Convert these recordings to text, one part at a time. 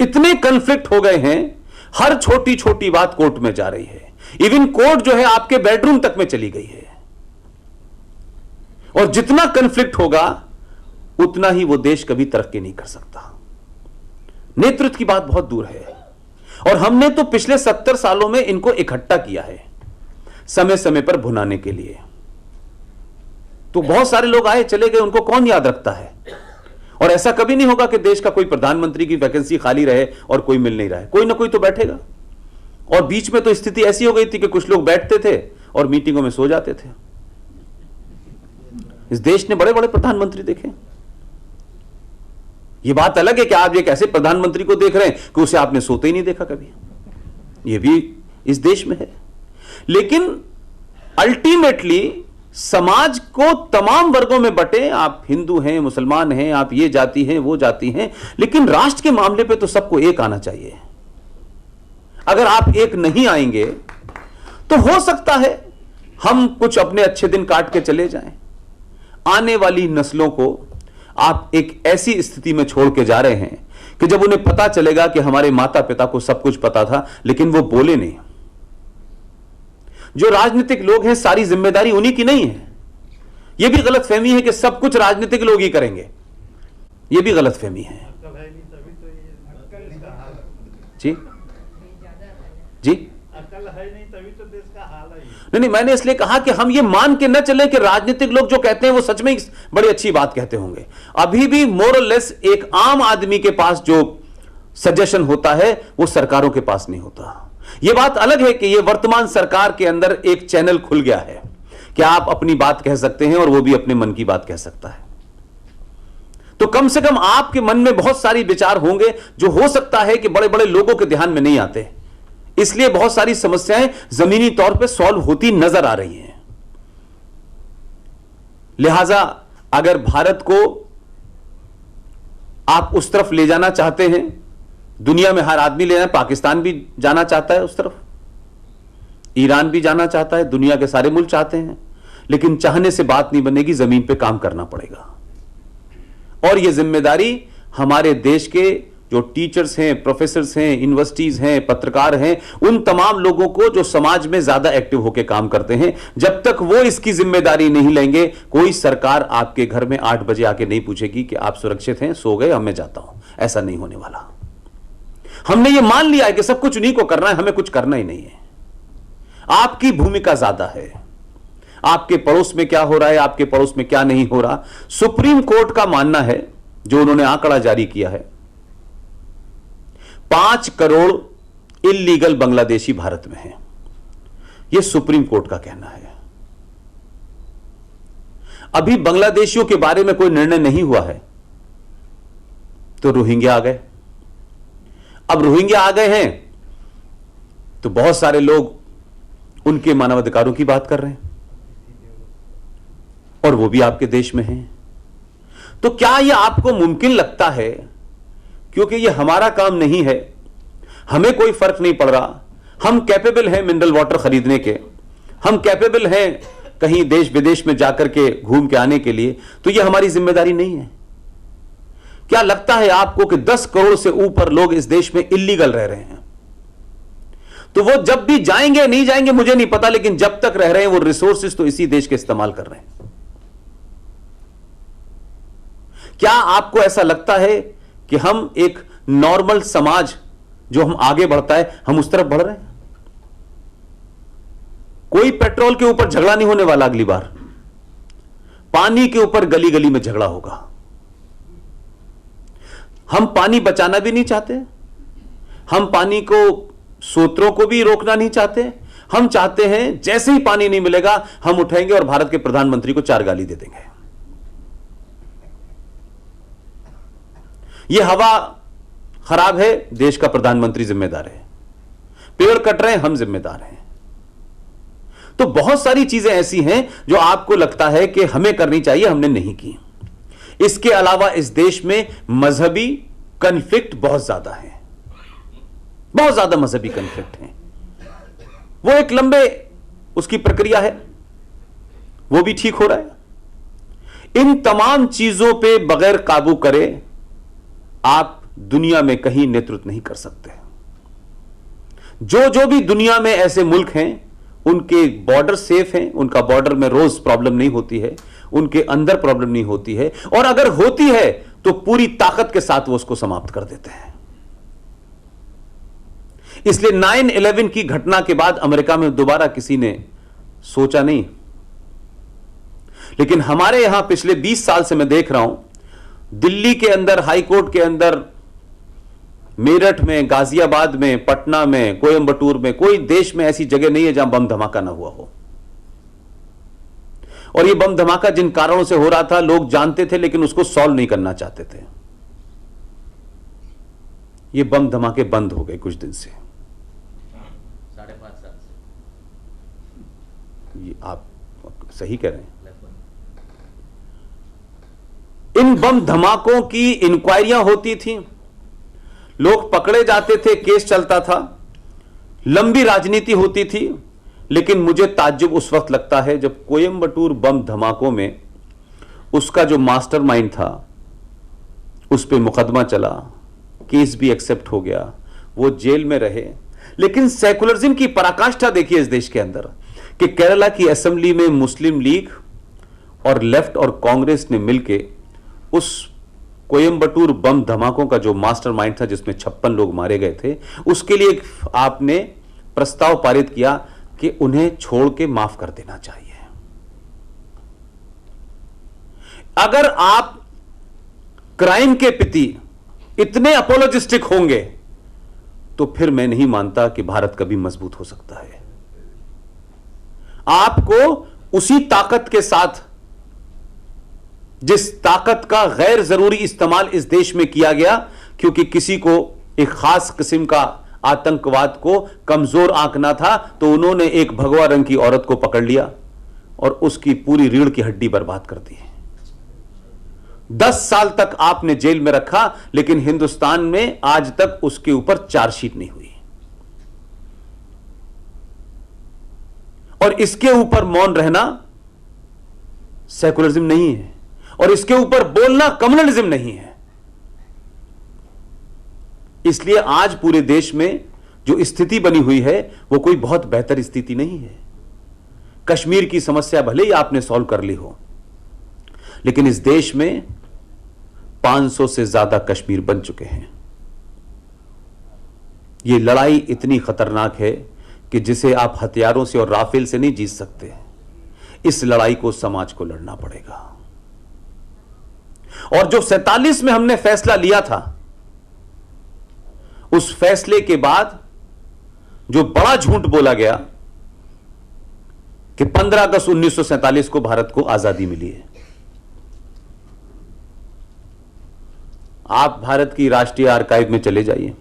इतने कन्फ्लिक्ट हो गए हैं, हर छोटी छोटी बात कोर्ट में जा रही है। इवन कोर्ट जो है आपके बेडरूम तक में चली गई है। और जितना कन्फ्लिक्ट होगा उतना ही वो देश कभी तरक्की नहीं कर सकता। नेतृत्व की बात बहुत दूर है। और हमने तो पिछले 70 सालों में इनको इकट्ठा किया है समय समय पर भुनाने के लिए। तो बहुत सारे लोग आए चले गए, उनको कौन याद रखता है। और ऐसा कभी नहीं होगा कि देश का कोई प्रधानमंत्री की वैकेंसी खाली रहे और कोई मिल नहीं रहा है, कोई ना कोई तो बैठेगा। और बीच में तो स्थिति ऐसी हो गई थी कि कुछ लोग बैठते थे और मीटिंगों में सो जाते थे। इस देश ने बड़े बड़े प्रधानमंत्री देखे। यह बात अलग है कि आप एक ऐसे प्रधानमंत्री को देख रहे हैं कि उसे आपने सोते ही नहीं देखा कभी, यह भी इस देश में है। लेकिन अल्टीमेटली समाज को तमाम वर्गों में बटे, आप हिंदू हैं, मुसलमान हैं, आप ये जाति हैं, वो जाति हैं, लेकिन राष्ट्र के मामले पे तो सबको एक आना चाहिए। अगर आप एक नहीं आएंगे तो हो सकता है हम कुछ अपने अच्छे दिन काट के चले जाएं। आने वाली नस्लों को आप एक ऐसी स्थिति में छोड़ के जा रहे हैं कि जब उन्हें पता चलेगा कि हमारे माता पिता को सब कुछ पता था लेकिन वो बोले नहीं। जो राजनीतिक लोग हैं सारी जिम्मेदारी उन्हीं की नहीं है। यह भी गलतफहमी है कि सब कुछ राजनीतिक लोग ही करेंगे, यह भी गलतफहमी है। जी जी अकल है नहीं तभी तो देश का हाल है। नहीं, मैंने इसलिए कहा कि हम ये मान के न चले कि राजनीतिक लोग जो कहते हैं वो सच में बड़ी अच्छी बात कहते होंगे। अभी भी मोरलेस एक आम आदमी के पास जो सजेशन होता है वो सरकारों के पास नहीं होता। यह बात अलग है कि यह वर्तमान सरकार के अंदर एक चैनल खुल गया है कि आप अपनी बात कह सकते हैं और वो भी अपने मन की बात कह सकता है। तो कम से कम आपके मन में बहुत सारी विचार होंगे जो हो सकता है कि बड़े बड़े लोगों के ध्यान में नहीं आते। इसलिए बहुत सारी समस्याएं जमीनी तौर पे सॉल्व होती नजर आ रही हैं। लिहाजा अगर भारत को आप उस तरफ ले जाना चाहते हैं, दुनिया में हर आदमी ले जाए, पाकिस्तान भी जाना चाहता है उस तरफ, ईरान भी जाना चाहता है, दुनिया के सारे मुल्क चाहते हैं, लेकिन चाहने से बात नहीं बनेगी, जमीन पे काम करना पड़ेगा। और यह जिम्मेदारी हमारे देश के जो टीचर्स हैं, प्रोफेसर्स हैं, यूनिवर्सिटीज हैं, पत्रकार हैं, उन तमाम लोगों को जो समाज में ज्यादा एक्टिव होकर काम करते हैं, जब तक वो इसकी जिम्मेदारी नहीं लेंगे, कोई सरकार आपके घर में 8 बजे आके नहीं पूछेगी कि आप सुरक्षित हैं, सो गए, अब मैं जाता हूं। ऐसा नहीं होने वाला। हमने ये मान लिया है कि सब कुछ उन्हीं को करना है, हमें कुछ करना ही नहीं है। आपकी भूमिका ज्यादा है। आपके पड़ोस में क्या हो रहा है, आपके पड़ोस में क्या नहीं हो रहा। सुप्रीम कोर्ट का मानना है, जो उन्होंने आंकड़ा जारी किया है, 5 करोड़ इल्लीगल बांग्लादेशी भारत में हैं। यह सुप्रीम कोर्ट का कहना है। अभी बांग्लादेशियों के बारे में कोई निर्णय नहीं हुआ है तो रोहिंग्या आ गए। अब रोहिंग्या आ गए हैं तो बहुत सारे लोग उनके मानवाधिकारों की बात कर रहे हैं और वो भी आपके देश में हैं। तो क्या यह आपको मुमकिन लगता है, क्योंकि यह हमारा काम नहीं है, हमें कोई फर्क नहीं पड़ रहा, हम कैपेबल हैं मिनरल वाटर खरीदने के, हम कैपेबल हैं कहीं देश विदेश में जाकर के घूम के आने के लिए, तो यह हमारी जिम्मेदारी नहीं है? क्या लगता है आपको कि 10 करोड़ से ऊपर लोग इस देश में इल्लीगल रह रहे हैं? तो वो जब भी जाएंगे, नहीं जाएंगे मुझे नहीं पता, लेकिन जब तक रह रहे हैं वो रिसोर्सेज तो इसी देश के इस्तेमाल कर रहे हैं। क्या आपको ऐसा लगता है कि हम एक नॉर्मल समाज जो हम आगे बढ़ता है, हम उस तरफ बढ़ रहे हैं? कोई पेट्रोल के ऊपर झगड़ा नहीं होने वाला अगली बार, पानी के ऊपर गली गली में झगड़ा होगा। हम पानी बचाना भी नहीं चाहते, हम पानी को स्रोतों को भी रोकना नहीं चाहते। हम चाहते हैं जैसे ही पानी नहीं मिलेगा हम उठेंगे और भारत के प्रधानमंत्री को 4 गाली दे देंगे। यह हवा खराब है, देश का प्रधानमंत्री जिम्मेदार है। पेड़ कट रहे हैं, हम जिम्मेदार हैं। तो बहुत सारी चीजें ऐसी हैं जो आपको लगता है कि हमें करनी चाहिए, हमने नहीं की। इसके अलावा इस देश में मजहबी कन्फ्लिक्ट बहुत ज्यादा है, बहुत ज्यादा मजहबी कन्फ्लिक्ट है। वो एक लंबे उसकी प्रक्रिया है, वो भी ठीक हो रहा है। इन तमाम चीजों पे बगैर काबू करे आप दुनिया में कहीं नेतृत्व नहीं कर सकते। जो जो भी दुनिया में ऐसे मुल्क हैं, उनके बॉर्डर सेफ हैं, उनका बॉर्डर में रोज प्रॉब्लम नहीं होती है, उनके अंदर प्रॉब्लम नहीं होती है, और अगर होती है तो पूरी ताकत के साथ वो उसको समाप्त कर देते हैं। इसलिए 9/11 की घटना के बाद अमेरिका में दोबारा किसी ने सोचा नहीं, लेकिन हमारे यहां पिछले 20 साल से मैं देख रहा हूं, दिल्ली के अंदर, हाई कोर्ट के अंदर, मेरठ में, गाजियाबाद में, पटना में, कोयंबटूर में, कोई देश में ऐसी जगह नहीं है जहां बम धमाका ना हुआ हो। और ये बम धमाका जिन कारणों से हो रहा था लोग जानते थे, लेकिन उसको सॉल्व नहीं करना चाहते थे। ये बम धमाके बंद हो गए कुछ दिन से। 5.5 साल से। ये आप सही कह रहे हैं। इन बम धमाकों की इंक्वायरियां होती थी, लोग पकड़े जाते थे, केस चलता था, लंबी राजनीति होती थी। लेकिन मुझे ताज्जुब उस वक्त लगता है जब कोयंबटूर बम धमाकों में उसका जो मास्टरमाइंड था उस पे मुकदमा चला, केस भी एक्सेप्ट हो गया, वो जेल में रहे। लेकिन सेकुलरिज्म की पराकाष्ठा देखिए इस देश के अंदर, कि केरला की असेंबली में मुस्लिम लीग और लेफ्ट और कांग्रेस ने मिलकर उस कोयंबटूर बम धमाकों का जो मास्टरमाइंड था, जिसमें 56 लोग मारे गए थे, उसके लिए आपने प्रस्ताव पारित किया कि उन्हें छोड़ के माफ कर देना चाहिए। अगर आप क्राइम के प्रति इतने अपोलोजिस्टिक होंगे तो फिर मैं नहीं मानता कि भारत कभी मजबूत हो सकता है। आपको उसी ताकत के साथ, जिस ताकत का गैर जरूरी इस्तेमाल इस देश में किया गया क्योंकि किसी को एक खास किस्म का आतंकवाद को कमजोर आंकना था, तो उन्होंने एक भगवा रंग की औरत को पकड़ लिया और उसकी पूरी रीढ़ की हड्डी बर्बाद कर दी। 10 साल तक आपने जेल में रखा, लेकिन हिंदुस्तान में आज तक उसके ऊपर चार्जशीट नहीं हुई। और इसके ऊपर मौन रहना सेकुलरिज्म नहीं है, और इसके ऊपर बोलना कम्युनलिज्म नहीं है। इसलिए आज पूरे देश में जो स्थिति बनी हुई है वो कोई बहुत बेहतर स्थिति नहीं है। कश्मीर की समस्या भले ही आपने सॉल्व कर ली हो, लेकिन इस देश में 500 से ज्यादा कश्मीर बन चुके हैं। यह लड़ाई इतनी खतरनाक है कि जिसे आप हथियारों से और राफेल से नहीं जीत सकते। इस लड़ाई को समाज को लड़ना पड़ेगा। और जो 47 में हमने फैसला लिया था, उस फैसले के बाद जो बड़ा झूठ बोला गया कि 15 अगस्त 1947 को भारत को आजादी मिली है। आप भारत की राष्ट्रीय आर्काइव में चले जाइए,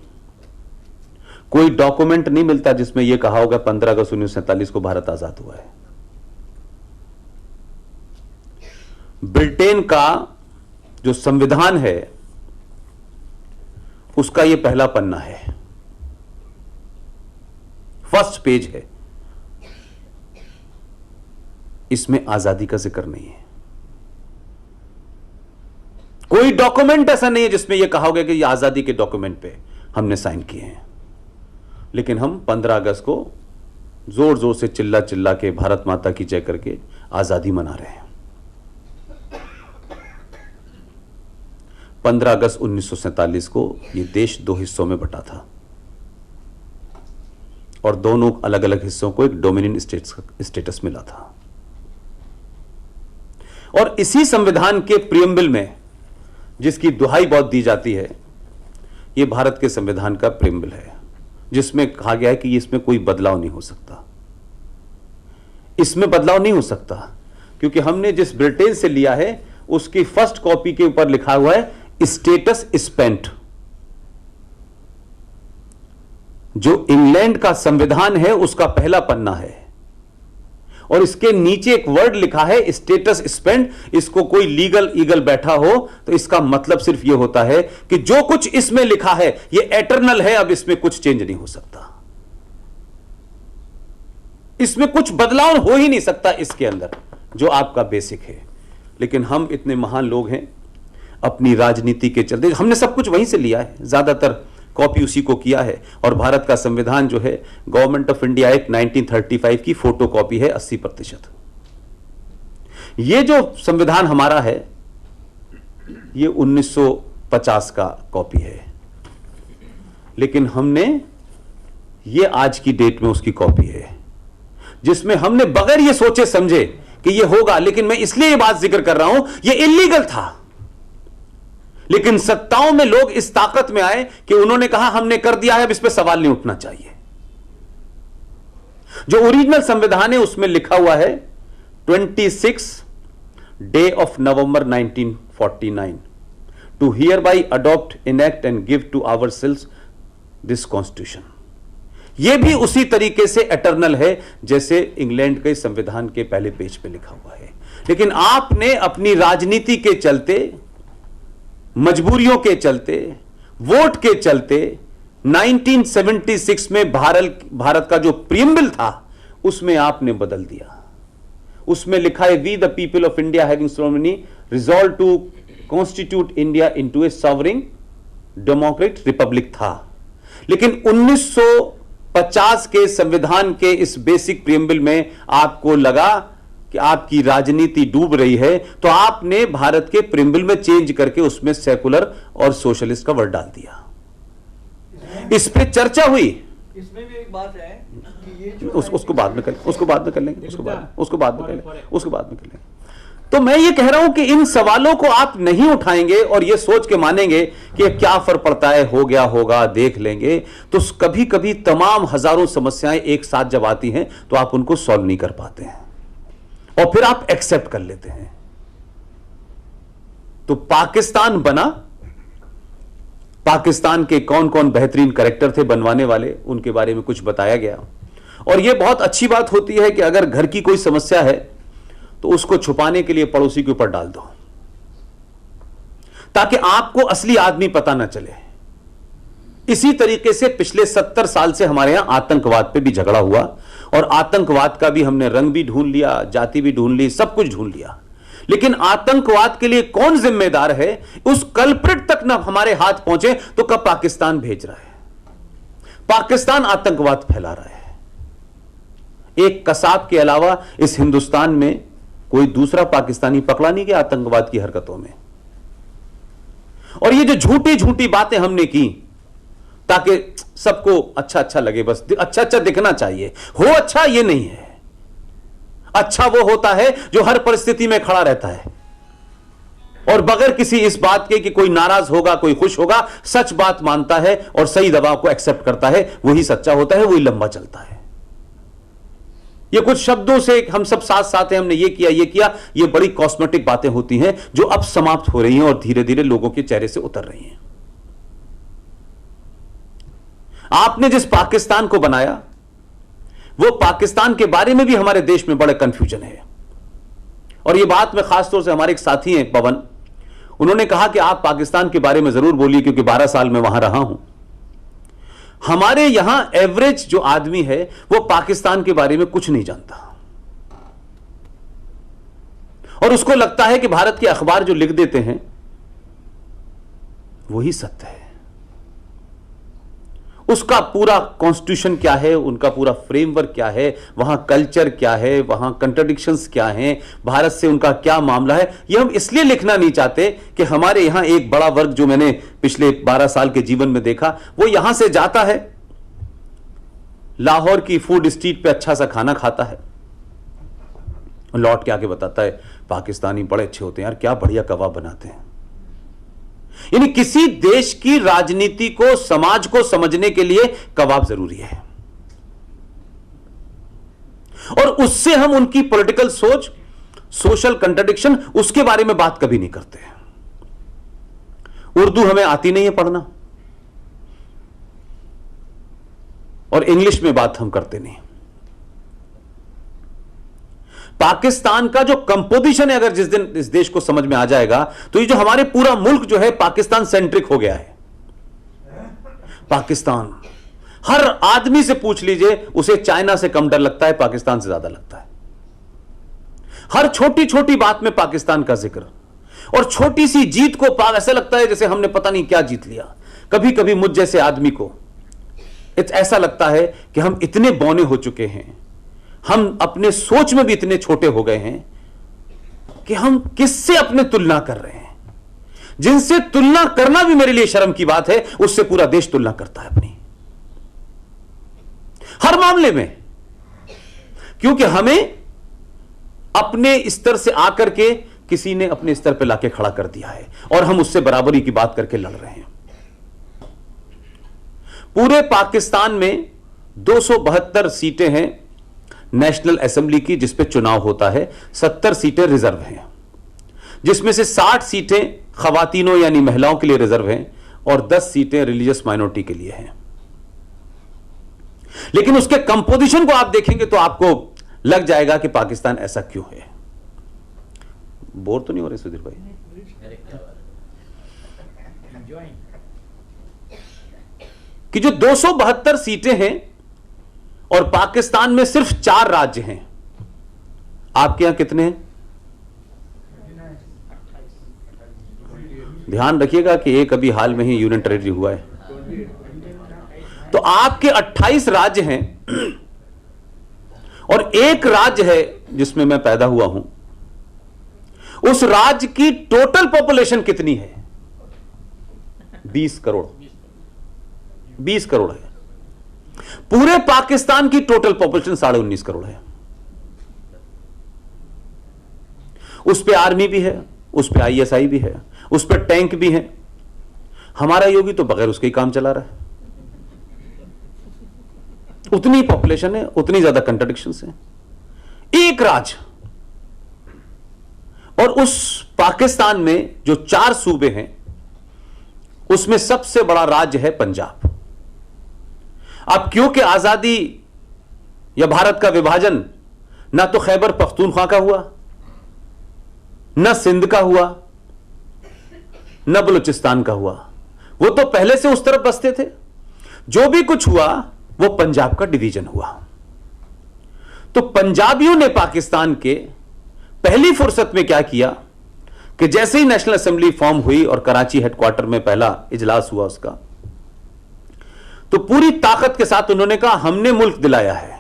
कोई डॉक्यूमेंट नहीं मिलता जिसमें यह कहा होगा 15 अगस्त 1947 को भारत आजाद हुआ है। ब्रिटेन का जो संविधान है उसका यह पहला पन्ना है, फर्स्ट पेज है, इसमें आजादी का जिक्र नहीं है। कोई डॉक्यूमेंट ऐसा नहीं है जिसमें यह कहा होगा कि यह आजादी के डॉक्यूमेंट पे हमने साइन किए हैं। लेकिन हम 15 अगस्त को जोर जोर से चिल्ला चिल्ला के भारत माता की जय करके आजादी मना रहे हैं। 15 अगस्त 1947 को यह देश 2 हिस्सों में बटा था और दोनों अलग अलग हिस्सों को एक डोमिनियन स्टेटस मिला था। और इसी संविधान के प्रियम्बल में, जिसकी दुहाई बहुत दी जाती है, यह भारत के संविधान का प्रियम्बल है, जिसमें कहा गया है कि इसमें कोई बदलाव नहीं हो सकता। इसमें बदलाव नहीं हो सकता क्योंकि हमने जिस ब्रिटेन से लिया है उसकी फर्स्ट कॉपी के ऊपर लिखा हुआ है स्टेटस स्पेंट। जो इंग्लैंड का संविधान है उसका पहला पन्ना है और इसके नीचे एक वर्ड लिखा है स्टेटस स्पेंट। इसको कोई लीगल ईगल बैठा हो तो इसका मतलब सिर्फ यह होता है कि जो कुछ इसमें लिखा है यह एटर्नल है, अब इसमें कुछ चेंज नहीं हो सकता, इसमें कुछ बदलाव हो ही नहीं सकता इसके अंदर, जो आपका बेसिक है। लेकिन हम इतने महान लोग हैं, अपनी राजनीति के चलते। हमने सब कुछ वहीं से लिया है, ज्यादातर कॉपी उसी को किया है। और भारत का संविधान जो है गवर्नमेंट ऑफ इंडिया एक्ट 1935 की फोटो कॉपी है 80%। ये जो संविधान हमारा है ये 1950 का कॉपी है, लेकिन हमने ये आज की डेट में उसकी कॉपी है, जिसमें हमने बगैर ये सोचे समझे कि ये होगा, लेकिन मैं इसलिए ये बात जिक्र कर रहा हूं, ये इलीगल था, लेकिन सत्ताओं में लोग इस ताकत में आए कि उन्होंने कहा हमने कर दिया है, अब इस पे सवाल नहीं उठना चाहिए। जो ओरिजिनल संविधान है उसमें लिखा हुआ है 26 day of November 1949 to hereby adopt enact and give to ourselves this constitution. यह भी उसी तरीके से एटर्नल है जैसे इंग्लैंड के संविधान के पहले पेज पे लिखा हुआ है। लेकिन आपने अपनी राजनीति के चलते, मजबूरियों के चलते, वोट के चलते 1976 में भारत का जो प्रीएम्बल था उसमें आपने बदल दिया। उसमें लिखा है we the people of India having solemnly resolved to constitute India into a sovereign democratic republic था। लेकिन 1950 के संविधान के इस बेसिक प्रीएम्बल में आपको लगा कि आपकी राजनीति डूब रही है, तो आपने भारत के प्रीएम्बल में चेंज करके उसमें सेकुलर और सोशलिस्ट का वर्ड डाल दिया। इस पे चर्चा हुई। इसमें भी एक बात है कि ये जो उसको बाद में कर लेंगे, उसको बाद में कर लेंगे। तो मैं ये कह रहा हूं कि इन सवालों को आप नहीं उठाएंगे और ये सोच के मानेंगे कि क्या फर्क पड़ता है, हो गया होगा, देख लेंगे, तो कभी कभी तमाम हजारों समस्याएं एक साथ जब आती हैं तो आप उनको सॉल्व नहीं कर पाते हैं और फिर आप एक्सेप्ट कर लेते हैं। तो पाकिस्तान बना, पाकिस्तान के कौन कौन बेहतरीन कैरेक्टर थे बनवाने वाले, उनके बारे में कुछ बताया गया। और यह बहुत अच्छी बात होती है कि अगर घर की कोई समस्या है तो उसको छुपाने के लिए पड़ोसी के ऊपर डाल दो, ताकि आपको असली आदमी पता ना चले। इसी तरीके से पिछले 70 साल से हमारे यहां आतंकवाद पे भी झगड़ा हुआ और आतंकवाद का भी हमने रंग भी ढूंढ लिया, जाति भी ढूंढ ली, सब कुछ ढूंढ लिया। लेकिन आतंकवाद के लिए कौन जिम्मेदार है, उस कल्प्रिट तक ना हमारे हाथ पहुंचे तो कब पाकिस्तान भेज रहा है। पाकिस्तान आतंकवाद फैला रहा है। एक कसाब के अलावा इस हिंदुस्तान में कोई दूसरा पाकिस्तानी पकड़ा नहीं गया आतंकवाद की हरकतों में। और ये जो झूठी झूठी बातें हमने की ताकि सबको अच्छा अच्छा लगे, बस अच्छा अच्छा दिखना चाहिए, हो अच्छा ये नहीं है। अच्छा वो होता है जो हर परिस्थिति में खड़ा रहता है और बगैर किसी इस बात के कि कोई नाराज होगा, कोई खुश होगा, सच बात मानता है और सही दबाव को एक्सेप्ट करता है, वही सच्चा होता है, वही लंबा चलता है। ये कुछ शब्दों से हम सब साथ साथ हैं, हमने ये किया, ये बड़ी कॉस्मेटिक बातें होती हैं जो अब समाप्त हो रही हैं और धीरे धीरे लोगों के चेहरे से उतर रही हैं। आपने जिस पाकिस्तान को बनाया वो पाकिस्तान के बारे में भी हमारे देश में बड़े कंफ्यूजन है। और ये बात में खासतौर से हमारे एक साथी हैं पवन, उन्होंने कहा कि आप पाकिस्तान के बारे में जरूर बोलिए क्योंकि 12 साल में वहां रहा हूं। हमारे यहां एवरेज जो आदमी है वो पाकिस्तान के बारे में कुछ नहीं जानता और उसको लगता है कि भारत के अखबार जो लिख देते हैं वही सत्य है। उसका पूरा कॉन्स्टिट्यूशन क्या है, उनका पूरा फ्रेमवर्क क्या है, वहां कल्चर क्या है, वहां कंट्राडिक्शंस क्या हैं, भारत से उनका क्या मामला है, यह हम इसलिए लिखना नहीं चाहते कि हमारे यहां एक बड़ा वर्ग जो मैंने पिछले 12 साल के जीवन में देखा, वो यहां से जाता है, लाहौर की फूड स्ट्रीट पे अच्छा सा खाना खाता है, लौट के आके बताता है पाकिस्तानी बड़े अच्छे होते हैं यार, क्या बढ़िया कबाब बनाते हैं। यानी किसी देश की राजनीति को, समाज को समझने के लिए कबाब जरूरी है और उससे हम उनकी पॉलिटिकल सोच, सोशल कंट्राडिक्शन, उसके बारे में बात कभी नहीं करते। उर्दू हमें आती नहीं है पढ़ना और इंग्लिश में बात हम करते नहीं। पाकिस्तान का जो कंपोजिशन है, अगर जिस दिन इस देश को समझ में आ जाएगा तो ये जो हमारे पूरा मुल्क जो है पाकिस्तान सेंट्रिक हो गया है। पाकिस्तान, हर आदमी से पूछ लीजिए, उसे चाइना से कम डर लगता है, पाकिस्तान से ज्यादा लगता है। हर छोटी छोटी बात में पाकिस्तान का जिक्र। और छोटी सी जीत को पा ऐसा लगता है जैसे हमने पता नहीं क्या जीत लिया। कभी कभी मुझ जैसे आदमी को ऐसा लगता है कि हम इतने बौने हो चुके हैं, हम अपने सोच में भी इतने छोटे हो गए हैं कि हम किससे अपने तुलना कर रहे हैं। जिनसे तुलना करना भी मेरे लिए शर्म की बात है, उससे पूरा देश तुलना करता है अपनी, हर मामले में। क्योंकि हमें अपने स्तर से आकर के किसी ने अपने स्तर पर लाके खड़ा कर दिया है और हम उससे बराबरी की बात करके लड़ रहे हैं। पूरे पाकिस्तान में 272 सीटें हैं नेशनल असेंबली की जिस पे चुनाव होता है, 70 सीटें रिजर्व हैं, जिसमें से 60 सीटें खवातीनों यानी महिलाओं के लिए रिजर्व हैं और 10 सीटें रिलीजियस माइनॉरिटी के लिए हैं। लेकिन उसके कंपोजिशन को आप देखेंगे तो आपको लग जाएगा कि पाकिस्तान ऐसा क्यों है। बोर तो नहीं हो रहे सुधीर भाई? अरे क्या बात है। Enjoying. कि जो 272 सीटें हैं और पाकिस्तान में सिर्फ 4 राज्य हैं। आपके यहां कितने हैं? ध्यान रखिएगा कि एक अभी हाल में ही यूनियन टेरिटरी हुआ है, तो आपके 28 राज्य हैं और एक राज्य है जिसमें मैं पैदा हुआ हूं। उस राज्य की टोटल पॉपुलेशन कितनी है? 20 करोड़। 20 करोड़ है। पूरे पाकिस्तान की टोटल पॉपुलेशन 19.5 करोड़ है। उस पे आर्मी भी है, उस पे ISI भी है, उस पे टैंक भी है। हमारा योगी तो बगैर उसके ही काम चला रहा है। उतनी पॉपुलेशन है, उतनी ज्यादा कंट्राडिक्शंस हैं। एक राज्य, और उस पाकिस्तान में जो 4 सूबे हैं उसमें सबसे बड़ा राज्य है पंजाब। अब क्योंकि आजादी या भारत का विभाजन ना तो खैबर पख्तूनख्वा का हुआ, ना सिंध का हुआ, ना बलूचिस्तान का हुआ, वो तो पहले से उस तरफ बसते थे। जो भी कुछ हुआ वो पंजाब का डिवीजन हुआ। तो पंजाबियों ने पाकिस्तान के पहली फुर्सत में क्या किया कि जैसे ही नेशनल असेंबली फॉर्म हुई और कराची हेडक्वार्टर में पहला इजलास हुआ उसका, तो पूरी ताकत के साथ उन्होंने कहा हमने मुल्क दिलाया है।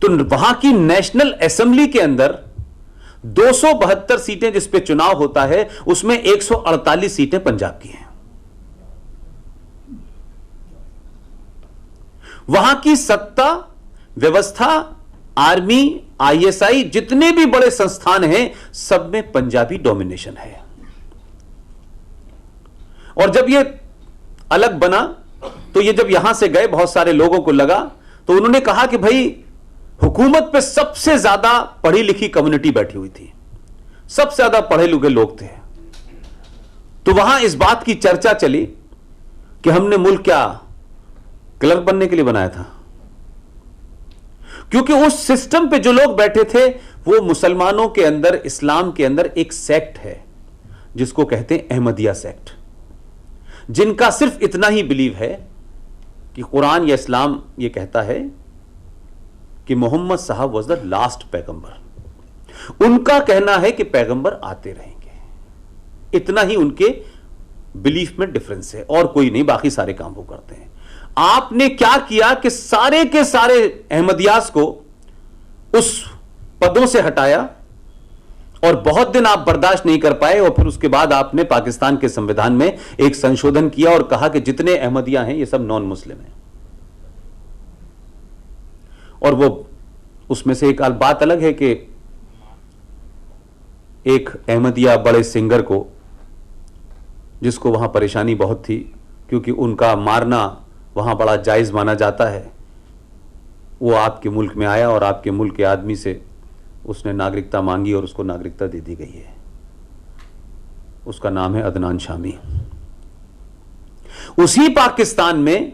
तो वहां की नेशनल असेंबली के अंदर 272 सीटें जिस पे चुनाव होता है उसमें 148 सीटें पंजाब की हैं। वहां की सत्ता व्यवस्था, आर्मी, ISI, जितने भी बड़े संस्थान हैं सब में पंजाबी डोमिनेशन है। और जब ये अलग बना तो ये जब यहां से गए बहुत सारे लोगों को लगा तो उन्होंने कहा कि भाई हुकूमत पे सबसे ज्यादा पढ़ी लिखी कम्युनिटी बैठी हुई थी, सबसे ज्यादा पढ़े लिखे लोग थे। तो वहां इस बात की चर्चा चली कि हमने मुल्क क्या क्लर्क बनने के लिए बनाया था? क्योंकि उस सिस्टम पे जो लोग बैठे थे वो मुसलमानों के अंदर, इस्लाम के अंदर एक सेक्ट है जिसको कहते हैं अहमदिया सेक्ट, जिनका सिर्फ इतना ही बिलीव है कि कुरान या इस्लाम ये कहता है कि मोहम्मद साहब वाज द लास्ट पैगंबर। उनका कहना है कि पैगंबर आते रहेंगे। इतना ही उनके बिलीफ में डिफरेंस है और कोई नहीं, बाकी सारे काम वो करते हैं। आपने क्या किया कि सारे के सारे अहमदियास को उस पदों से हटाया और बहुत दिन आप बर्दाश्त नहीं कर पाए और फिर उसके बाद आपने पाकिस्तान के संविधान में एक संशोधन किया और कहा कि जितने अहमदिया हैं ये सब नॉन मुस्लिम हैं। और वो उसमें से एक बात अलग है कि एक अहमदिया बड़े सिंगर को, जिसको वहां परेशानी बहुत थी क्योंकि उनका मारना वहां बड़ा जायज माना जाता है, वो आपके मुल्क में आया और आपके मुल्क के आदमी से उसने नागरिकता मांगी और उसको नागरिकता दे दी गई है। उसका नाम है अदनान शामी। उसी पाकिस्तान में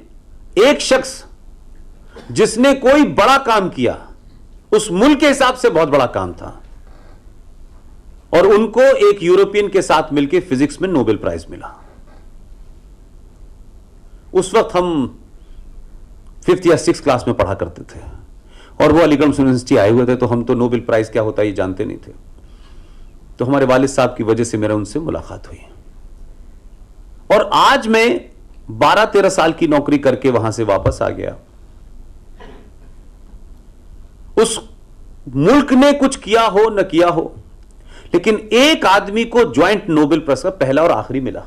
एक शख्स जिसने कोई बड़ा काम किया, उस मुल्क के हिसाब से बहुत बड़ा काम था, और उनको एक यूरोपियन के साथ मिलकर फिजिक्स में नोबेल प्राइज मिला। उस वक्त हम 5th या 6th क्लास में पढ़ा करते थे और वो अलीगढ़ यूनिवर्सिटी आए हुए थे, तो हम तो नोबेल प्राइज क्या होता है ये जानते नहीं थे। तो हमारे वालिद साहब की वजह से मेरा उनसे मुलाकात हुई। और आज मैं 12-13 साल की नौकरी करके वहां से वापस आ गया। उस मुल्क ने कुछ किया हो न किया हो, लेकिन एक आदमी को ज्वाइंट नोबेल पुरस्कार पहला और आखिरी मिला।